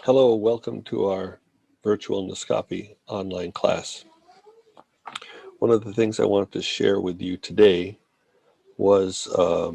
Hello, welcome to our virtual Naskapi online class. One of the things I wanted to share with you today was a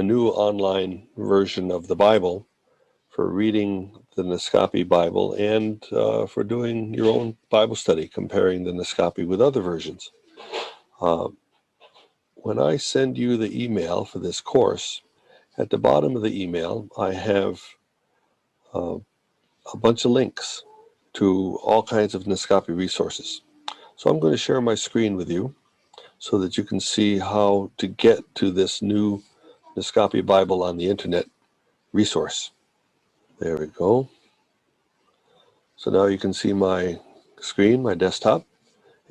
new online version of the Bible for reading the Naskapi Bible and for doing your own Bible study, comparing the Naskapi with other versions. When I send you the email for this course, at the bottom of the email I have a bunch of links to all kinds of Naskapi resources. So I'm going to share my screen with you so that you can see how to get to this new Naskapi Bible on the internet resource. There we go. So now you can see my screen, my desktop,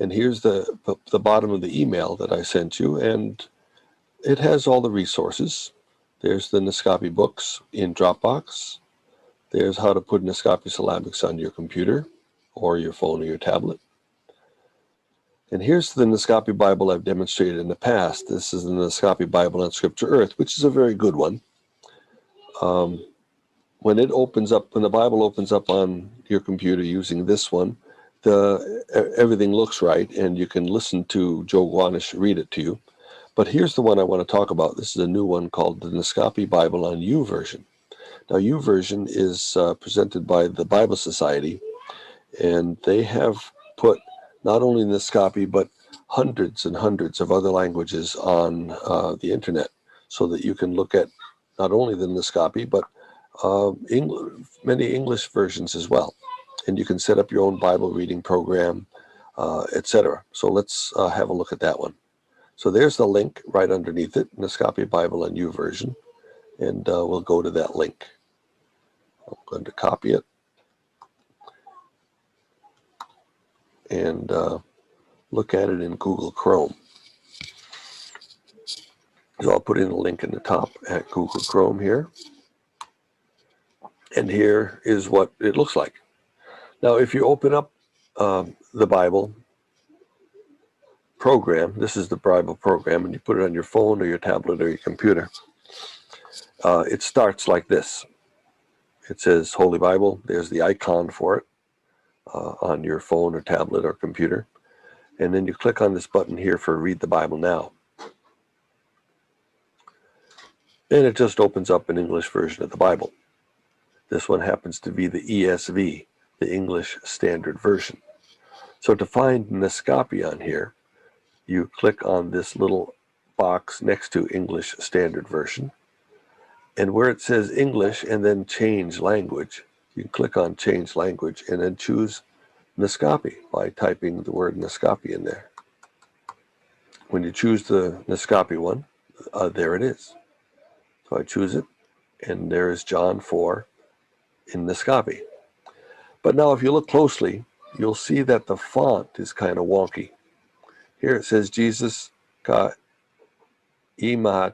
and here's the bottom of the email that I sent you, and it has all the resources. There's the Naskapi books in Dropbox. There's how to put Naskapi syllabics on your computer or your phone or your tablet. And here's the Naskapi Bible I've demonstrated in the past. This is the Naskapi Bible on Scripture Earth, which is a very good one. When the Bible opens up on your computer using this one, everything looks right, and you can listen to Joe Guanish read it to you. But here's the one I want to talk about. This is a new one called the Naskapi Bible on YouVersion. Now, YouVersion is presented by the Bible Society, and they have put not only Naskapi, but hundreds and hundreds of other languages on the internet so that you can look at not only the Naskapi, but many English versions as well. And you can set up your own Bible reading program, etc. So let's have a look at that one. So there's the link right underneath it, Naskapi Bible on YouVersion, and we'll go to that link. I'm going to copy it and look at it in Google Chrome. So I'll put in a link in the top at Google Chrome here. And here is what it looks like. Now, if you open up the Bible program, this is the Bible program, and you put it on your phone or your tablet or your computer, it starts like this. It says Holy Bible. There's the icon for it on your phone or tablet or computer. And then you click on this button here for Read the Bible Now. And it just opens up an English version of the Bible. This one happens to be the ESV, the English Standard Version. So to find Naskapi on here, you click on this little box next to English Standard Version. And where it says English and then change language, you can click on change language and then choose Naskapi by typing the word Naskapi in there. When you choose the Naskapi one, there it is. So I choose it, and there is John 4 in Naskapi. But now if you look closely, you'll see that the font is kind of wonky. Here it says Jesus ka imat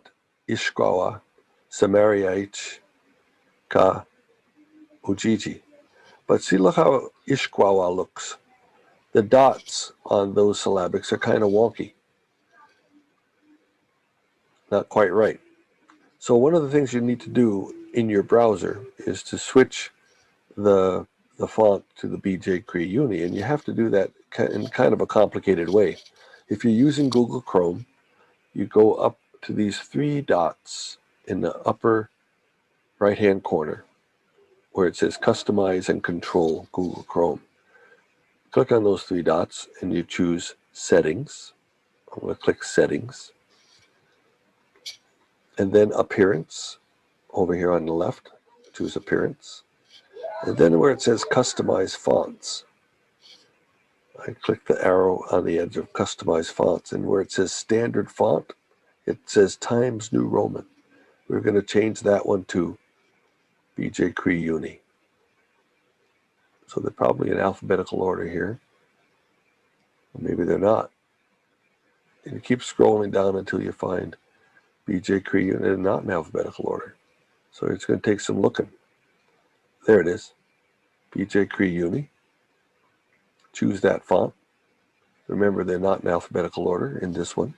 ishkawa Samariach ka ujiji. But see, look how Ishkawa looks. The dots on those syllabics are kind of wonky. Not quite right. So one of the things you need to do in your browser is to switch the font to the BJ Cree Uni, and you have to do that in kind of a complicated way. If you're using Google Chrome, you go up to these three dots in the upper right-hand corner where it says Customize and Control Google Chrome. Click on those three dots and you choose Settings. I'm going to click Settings. And then Appearance over here on the left. Choose Appearance. And then where it says Customize Fonts, I click the arrow on the edge of Customize Fonts, and where it says Standard Font, it says Times New Roman. We're going to change that one to BJ Cree Uni. So they're probably in alphabetical order here. Or maybe they're not. And you keep scrolling down until you find BJ Cree Uni. They're not in alphabetical order. So it's going to take some looking. There it is. BJ Cree Uni. Choose that font. Remember, they're not in alphabetical order in this one.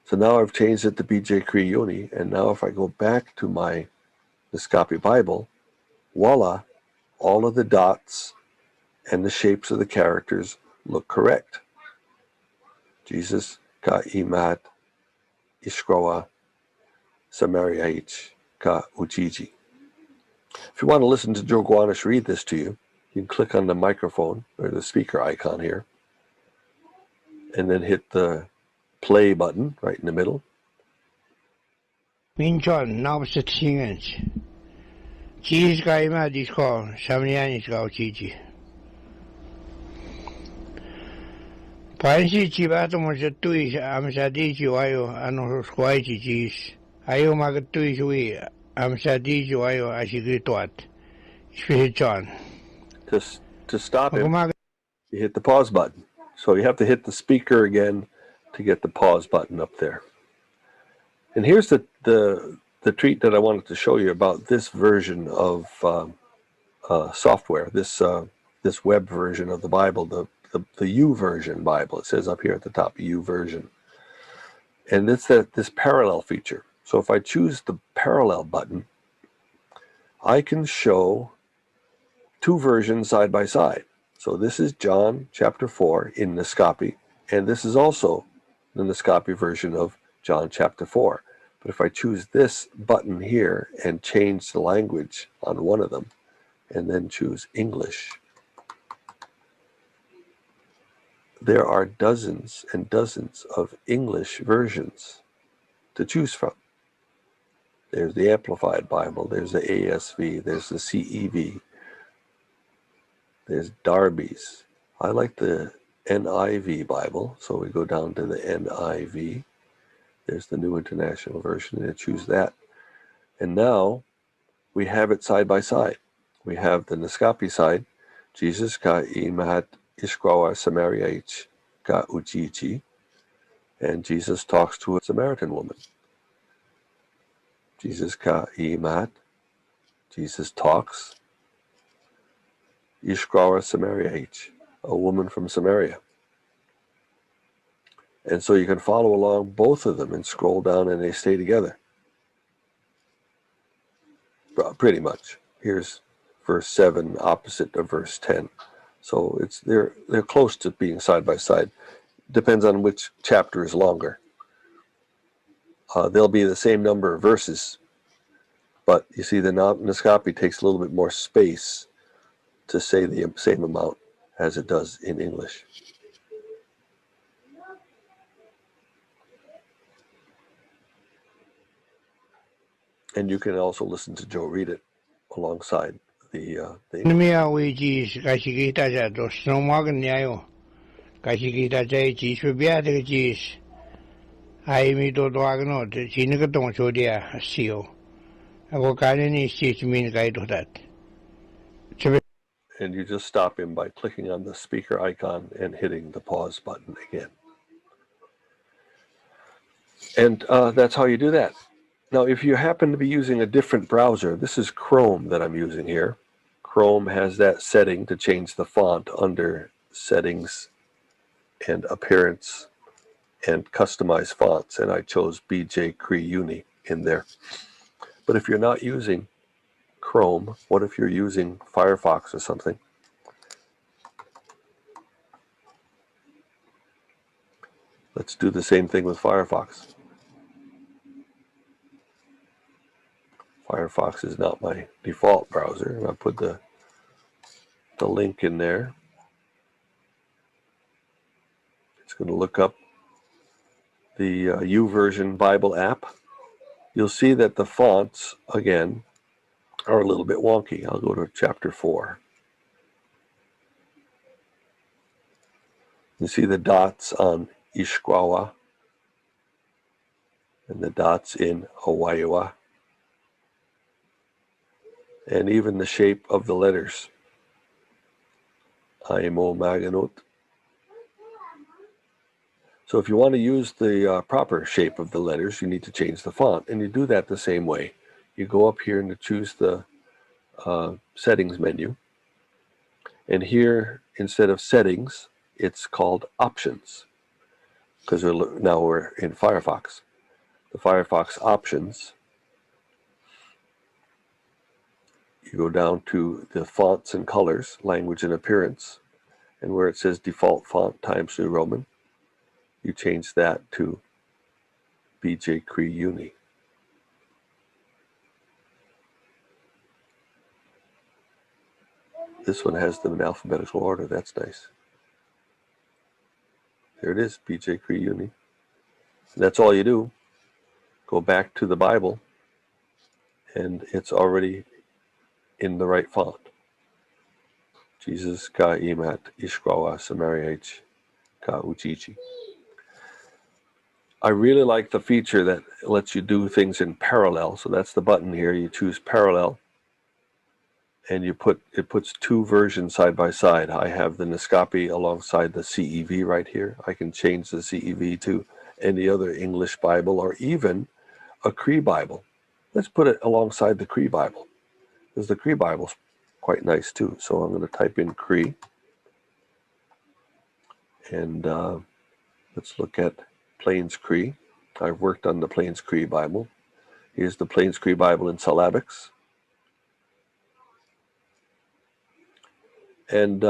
So now I've changed it to BJ Cree Uni, and now if I go back to my Naskapi Bible, voila, all of the dots and the shapes of the characters look correct. Jesus ka imat iskroa samariach ka ujiji. If you want to listen to Joe Guanish read this to you, you can click on the microphone or the speaker icon here and then hit the play button right in the middle. Minchon, nabset singens. Jesus ka imat iskroa samariach ka ujiji. Paisi chivato mo sa tuis amsadiji wayo ano squaiti jis. Ayo magatui sui amsadiji wayo asigituat. Spihichon. To stop him, you hit the pause button. So you have to hit the speaker again to get the pause button up there. And here's the treat that I wanted to show you about this version of software, this web version of the Bible, the YouVersion Bible. It says up here at the top, YouVersion. And it's this parallel feature. So if I choose the parallel button, I can show two versions side by side. So this is John chapter 4 in Naskapi, and this is also the Naskapi version of John chapter 4. But if I choose this button here and change the language on one of them, and then choose English, there are dozens and dozens of English versions to choose from. There's the Amplified Bible, there's the ASV, there's the CEV, there's Darby's. I like the NIV Bible, so we go down to the NIV. There's the New International Version, and I choose that. And now we have it side by side. We have the Naskapi side, Jesus ka imahat iskwawa samariach ka ujiji, and Jesus talks to a Samaritan woman. Jesus ka imahat, Jesus talks, iskwawa samariach, a woman from Samaria. And so you can follow along both of them and scroll down and they stay together. Pretty much. Here's verse 7 opposite of verse 10. So they're close to being side by side. Depends on which chapter is longer. They'll be the same number of verses, but you see the Naskapi takes a little bit more space to say the same amount as it does in English. And you can also listen to Joe read it alongside the English. And you just stop him by clicking on the speaker icon and hitting the pause button again. And that's how you do that. Now, if you happen to be using a different browser, this is Chrome that I'm using here. Chrome has that setting to change the font under Settings and Appearance and Customize Fonts, and I chose BJ Cree Uni in there. But if you're not using Chrome, what if you're using Firefox or something? Let's do the same thing with Firefox. Firefox is not my default browser, and I put the link in there. It's going to look up the YouVersion Bible app. You'll see that the fonts, again, are a little bit wonky. I'll go to chapter 4. You see the dots on Ishkwawa and the dots in Hawaiiwa, and even the shape of the letters. Aimo Maganot. So if you want to use the proper shape of the letters, you need to change the font, and you do that the same way. You go up here and you choose the settings menu, and here instead of settings, it's called options, because now we're in Firefox. The Firefox options, you go down to the fonts and colors, language and appearance, and where it says default font Times New Roman, you change that to BJ Cree Uni. This one has them in alphabetical order. That's nice. There it is, BJ Cree Uni. And that's all you do. Go back to the Bible, and it's already in the right font. Jesus ka imat ishkrawa samariach ka uchichi. I really like the feature that lets you do things in parallel. So that's the button here. You choose parallel, and it puts two versions side by side. I have the Naskapi alongside the CEV right here. I can change the CEV to any other English Bible or even a Cree Bible. Let's put it alongside the Cree Bible, because the Cree Bible's quite nice too. So I'm going to type in Cree, and let's look at Plains Cree. I've worked on the Plains Cree Bible. Here's the Plains Cree Bible in syllabics. And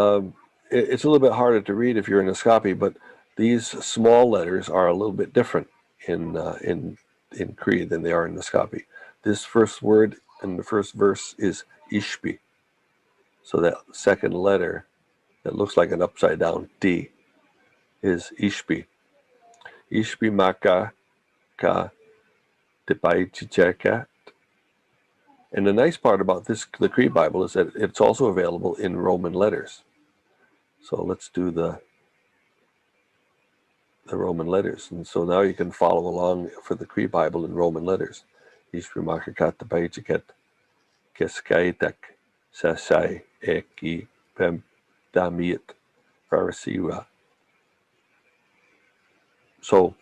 it's a little bit harder to read if you're in Naskapi, but these small letters are a little bit different in Cree than they are in Naskapi. This first word in the first verse is Ishpi. So that second letter that looks like an upside down D is Ishpi. Ishpi maka ka tipai chichekat. And the nice part about the Cree Bible is that it's also available in Roman letters. So let's do the Roman letters. And so now you can follow along for the Cree Bible in Roman letters. Ishpi maka ka tipai chichekat keskaitak sasai eki pem damiet farasiwa. So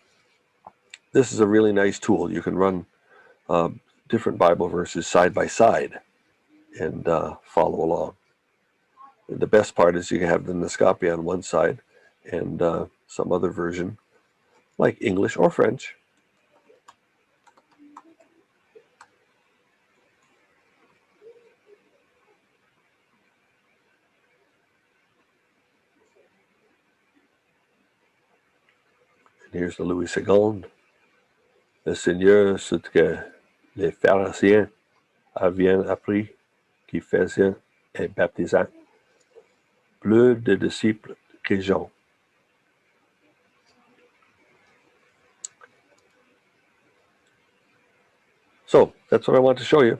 this is a really nice tool. You can run different Bible verses side by side and follow along. And the best part is you can have the Naskapi on one side and some other version like English or French. And here's the Louis II. Le Seigneur, ce que les pharisiens avaient appris qui faisaient et baptisant plus de disciples que Jean. So that's what I want to show you.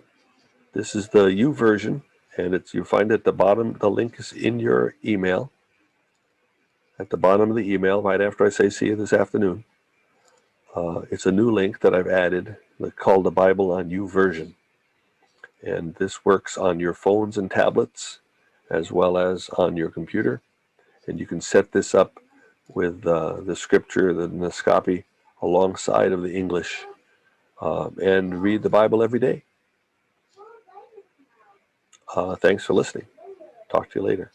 This is the YouVersion, and you'll find at the bottom, the link is in your email. At the bottom of the email, right after I say see you this afternoon, it's a new link that I've added called the Bible on YouVersion. And this works on your phones and tablets as well as on your computer. And you can set this up with the scripture, the Naskapi, alongside of the English and read the Bible every day. Thanks for listening. Talk to you later.